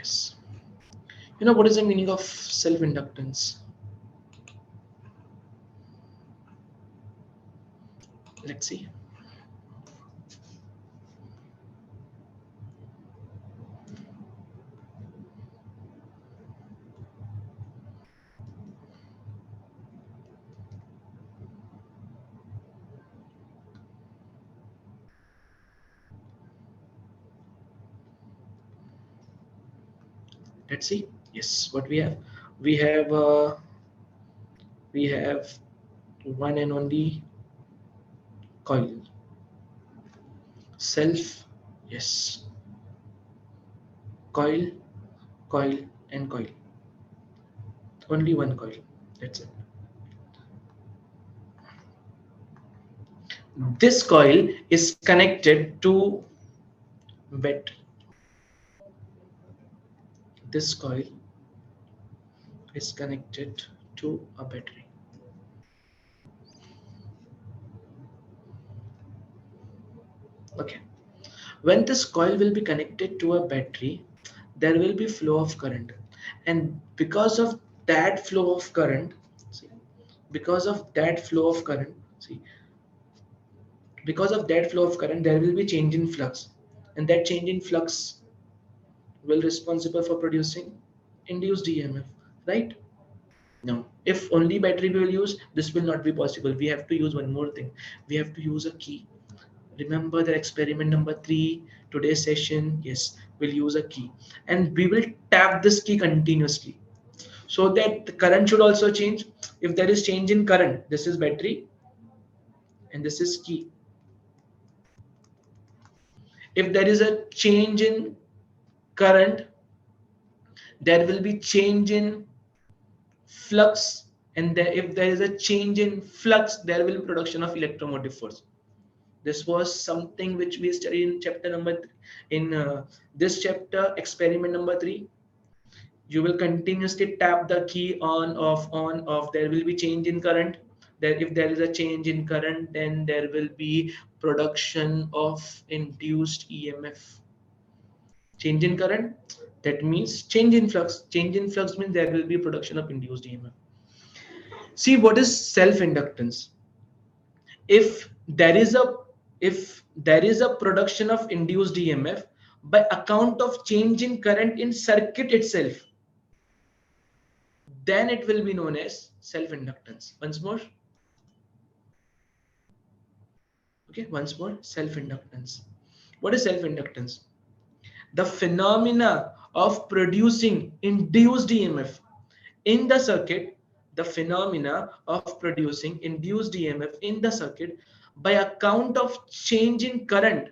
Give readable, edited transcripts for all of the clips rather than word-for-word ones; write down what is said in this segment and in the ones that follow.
Yes. You know what is the meaning of self-inductance? Let's see. Let's see. Yes, what we have? We have we have one and only coil. Self, yes. Coil, coil, and coil. Only one coil. That's it. This coil is connected to battery. This coil is connected to a battery. Okay. When this coil will be connected to a battery, there will be flow of current, and because of that flow of current, see, because of that flow of current, see, because of that flow of current, there will be change in flux, and that change in flux will responsible for producing induced EMF, right? No, if only battery we will use, this will not be possible. We have to use one more thing. We have to use a key. Remember the experiment number 3, today's session, yes, we'll use a key. And we will tap this key continuously, so that the current should also change. If there is change in current, this is battery and this is key. If there is a change in current, there will be change in flux, and if there is a change in flux, there will be production of electromotive force. This was something which we studied in chapter number this chapter, experiment number 3. You will continuously tap the key on off. There will be change in current. That if there is a change in current, then there will be production of induced EMF. Change in current, that means change in flux. Change in flux means there will be production of induced EMF. See, what is self-inductance? If there is a production of induced EMF by account of change in current in circuit itself, then it will be known as self-inductance. Once more. Okay, once more, self-inductance. What is self-inductance? The phenomena of producing induced EMF in the circuit, the phenomena of producing induced EMF in the circuit by account of change in current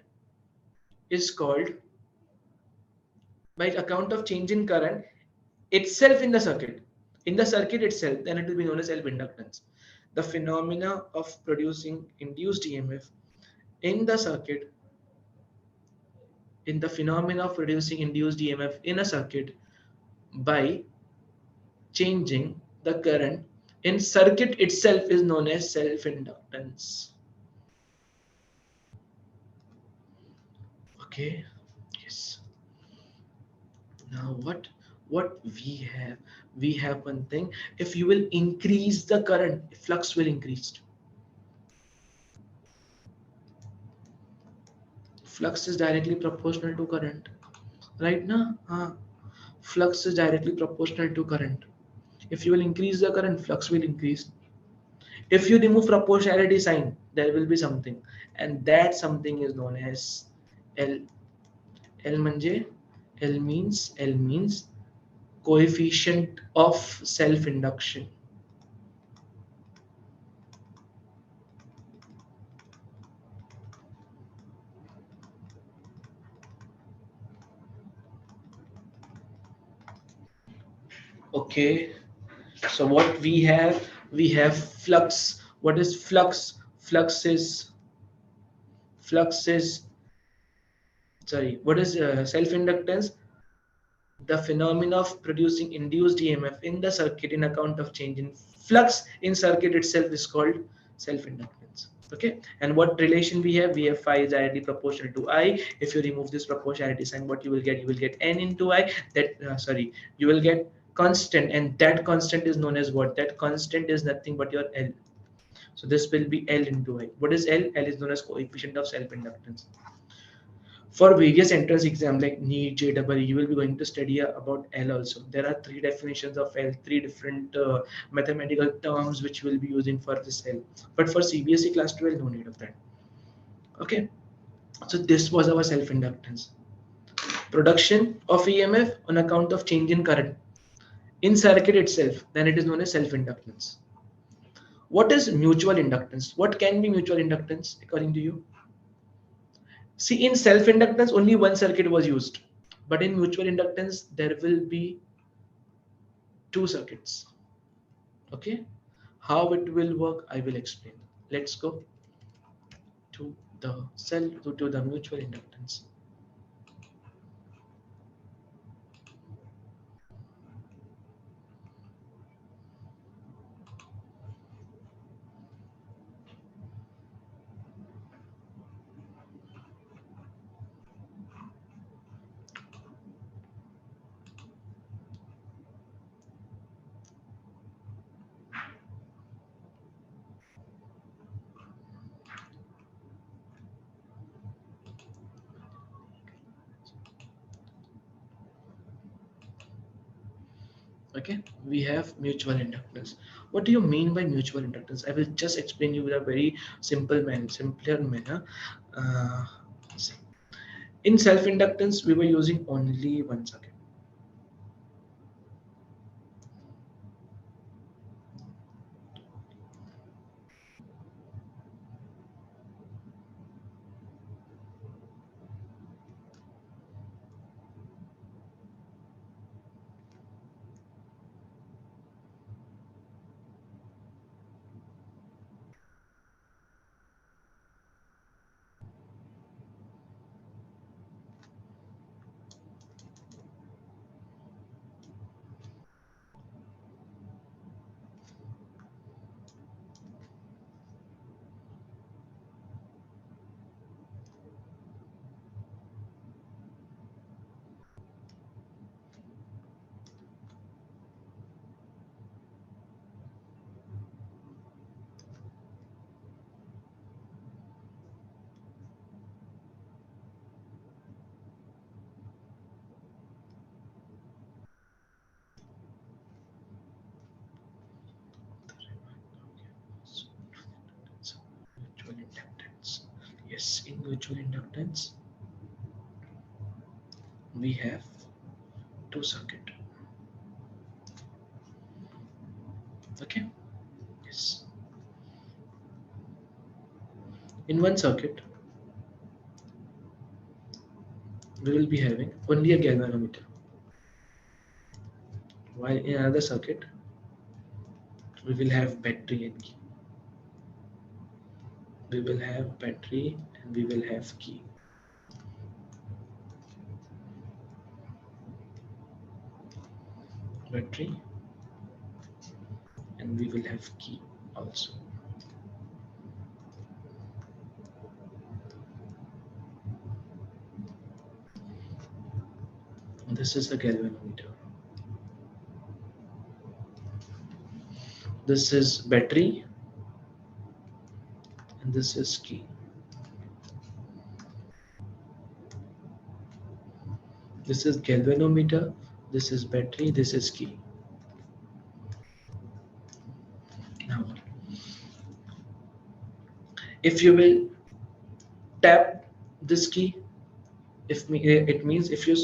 is called, by account of change in current itself in the circuit itself, then it will be known as self-inductance. The phenomena of producing induced EMF in the circuit, in the phenomena of producing induced EMF in a circuit by changing the current in circuit itself is known as self-inductance. Okay, yes. Now what we have one thing. If you will increase the current, flux will increase. Flux is directly proportional to current, right now. Flux is directly proportional to current. If you will increase the current, flux will increase. If you remove proportionality sign, there will be something, and that something is known as L. L means coefficient of self-induction. Okay, so what we have flux. What is flux? Flux is sorry, what is self-inductance? The phenomena of producing induced EMF in the circuit in account of change in flux in circuit itself is called self-inductance. Okay, and what relation we have? We have phi is directly proportional to I. If you remove this proportionality sign, what you will get n into I. That sorry, you will get constant, and that constant is known as what? That constant is nothing but your L. So this will be L into I. What is L? L is known as coefficient of self-inductance. For various entrance exam like NEET, JEE, you will be going to study about L also. There are three definitions of L, three different mathematical terms which we will be using for this L. But for CBSE class 12, no need of that. Okay, so this was our self-inductance. Production of EMF on account of change in current in circuit itself, then it is known as self-inductance. What is mutual inductance? What can be mutual inductance according to you? See, in self-inductance, only one circuit was used. But in mutual inductance, there will be two circuits. Okay? How it will work, I will explain. Let's go to the mutual inductance. Okay, we have mutual inductance. What do you mean by mutual inductance? I will just explain you with a very simpler manner. Uh, see. In self-inductance, we were using only one circuit. Mutual inductance. Yes, in mutual inductance, we have two circuit. Okay. Yes. In one circuit, we will be having only a galvanometer, while in another circuit, we will have battery and key. We will have battery and we will have key. Battery and we will have key also. This is the galvanometer. This is battery and this is key. This is galvanometer, this is battery, this is key. Now, if you will tap this key, it means if you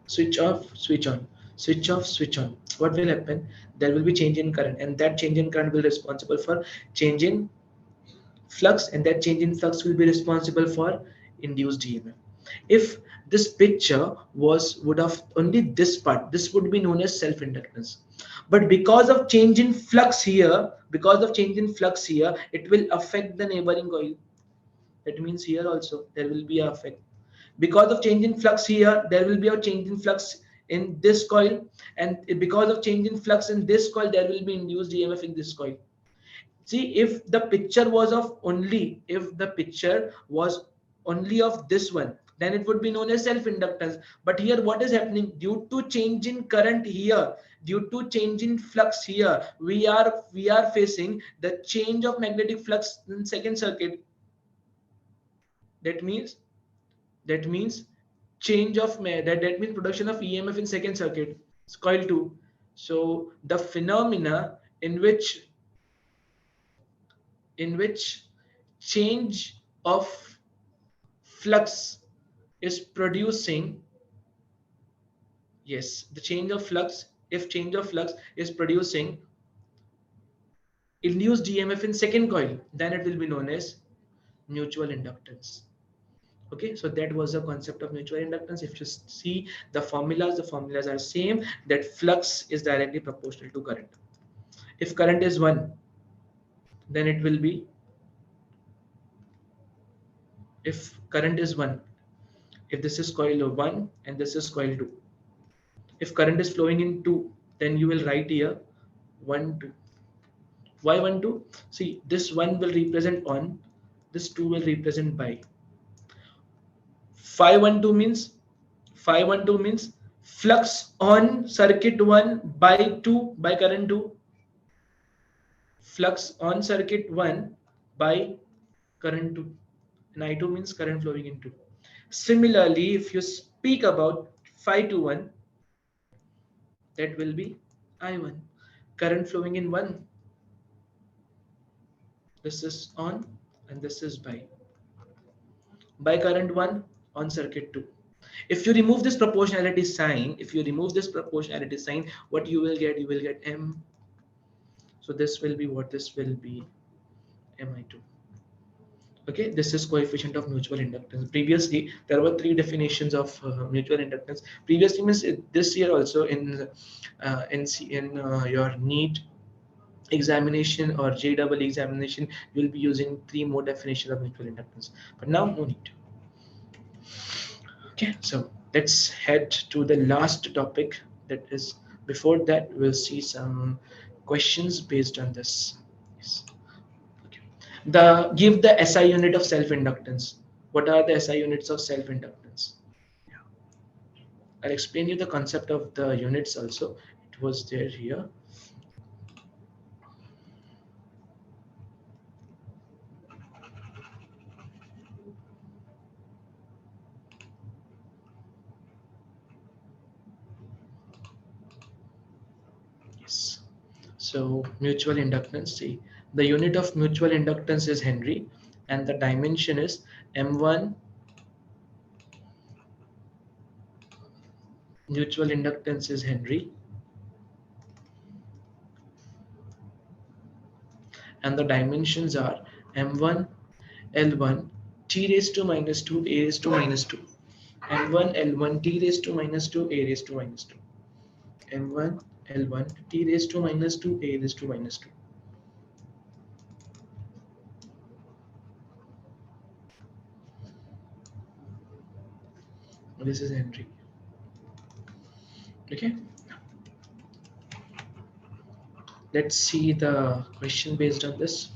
switch off, switch on, switch off, switch on, what will happen? There will be change in current, and that change in current will be responsible for change in flux, and that change in flux will be responsible for induced EMF. If this picture would have only this part, this would be known as self-inductance. But because of change in flux here, it will affect the neighboring coil. That means here also there will be an effect. Because of change in flux here, there will be a change in flux in this coil, and because of change in flux in this coil, there will be induced EMF in this coil. See, if the picture was of only, if the picture was only of this one, then it would be known as self inductance. But here what is happening, due to change in current here, due to change in flux here, we are facing the change of magnetic flux in second circuit. That means that means change of that means production of EMF in second circuit. It's coil 2. So the phenomena in which change of flux is producing, yes, the change of flux, if change of flux is producing induced EMF in second coil, then it will be known as mutual inductance. Okay, so that was the concept of mutual inductance. If you see the formulas are same, that flux is directly proportional to current. If current is 1, then it will be, if current is 1, if this is coil 1 and this is coil 2, if current is flowing in 2, then you will write here 1 2. Why 1 2? See, this 1 will represent on, this 2 will represent by. 512 means 512 means flux on circuit 1 by 2 by current 2. Flux on circuit 1 by current 2. And I2 means current flowing in 2. Similarly, if you speak about 521, that will be I1. Current flowing in 1. This is on and this is by current 1 on circuit 2. If you remove this proportionality sign, what you will get? You will get M. So this will be what? This will be Mi2. Okay, this is coefficient of mutual inductance. Previously, there were 3 definitions of mutual inductance. Previously means this year also in your NEET examination or JEE examination, you will be using 3 more definitions of mutual inductance. But now no need. Okay, so let's head to the last topic. That is, before that, we'll see some questions based on this. Yes. Okay. Give the SI unit of self-inductance. What are the SI units of self-inductance? Yeah. I'll explain you the concept of the units also. It was there here. Yes. So mutual inductance, see, the unit of mutual inductance is Henry, and the dimension is M1. Mutual inductance is Henry, and the dimensions are M1, L1, T raised to minus 2, A raised to minus 2. M1, L1, T raised to minus 2, A raised to minus 2. M1, L1, T raised to minus 2, A raised to minus 2. This is Henry. Okay. Let's see the question based on this.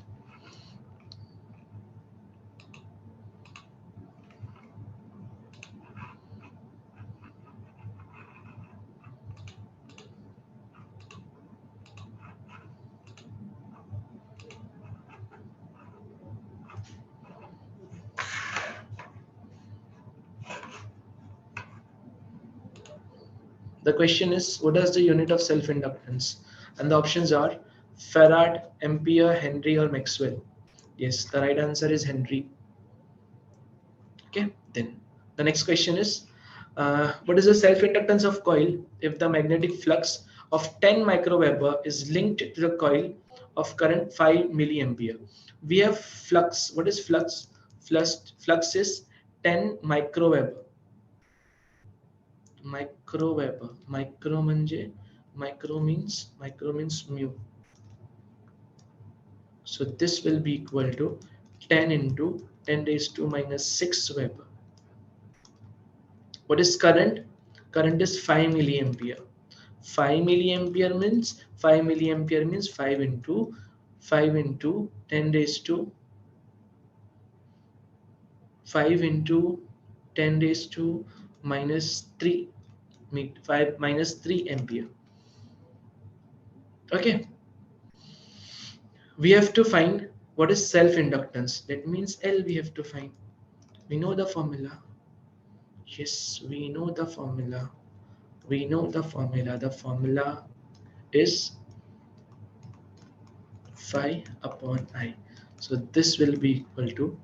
The question is, what is the unit of self-inductance? And the options are Farad, Ampere, Henry, or Maxwell. Yes, the right answer is Henry. Okay, then the next question is, what is the self-inductance of coil if the magnetic flux of 10 microweber is linked to the coil of current 5 milliampere? We have flux. What is flux? Flux is 10 microweber. Micro means mu. So this will be equal to 10 into 10 raised to minus 6 Weber. What is current? Current is 5 milliampere. 5 milliampere means 5 into 5 into 10 raised to 5 into 10 raised to minus 3 5 minus 3 ampere. Okay, we have to find what is self inductance. That means L we have to find. We know the formula. Yes, we know the formula. We know the formula. The formula is phi upon I. So this will be equal to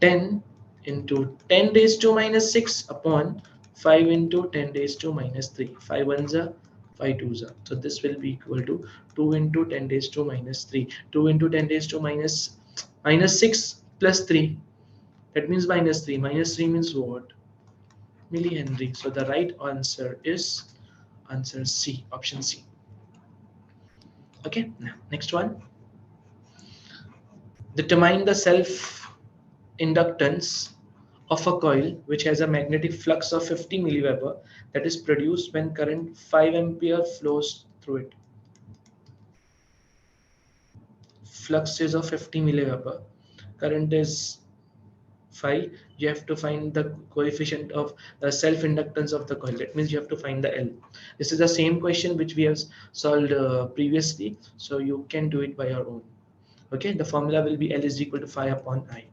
10 into 10 raised to minus 6 upon 5 into 10 raised to minus 3. 5 ones are 5 twos are. So this will be equal to 2 into 10 raised to minus 3. 2 into 10 raised to minus 6 plus 3. That means minus 3. Minus 3 means what? Millihenry. So the right answer is answer C, option C. Okay, now next one. Determine the self inductance of a coil which has a magnetic flux of 50 milliweber that is produced when current 5 ampere flows through it. Flux is of 50 milliweber, current is 5. You have to find the coefficient of the self inductance of the coil. That means you have to find the L. This is the same question which we have solved previously, so you can do it by your own. Okay, the formula will be L is equal to phi upon I.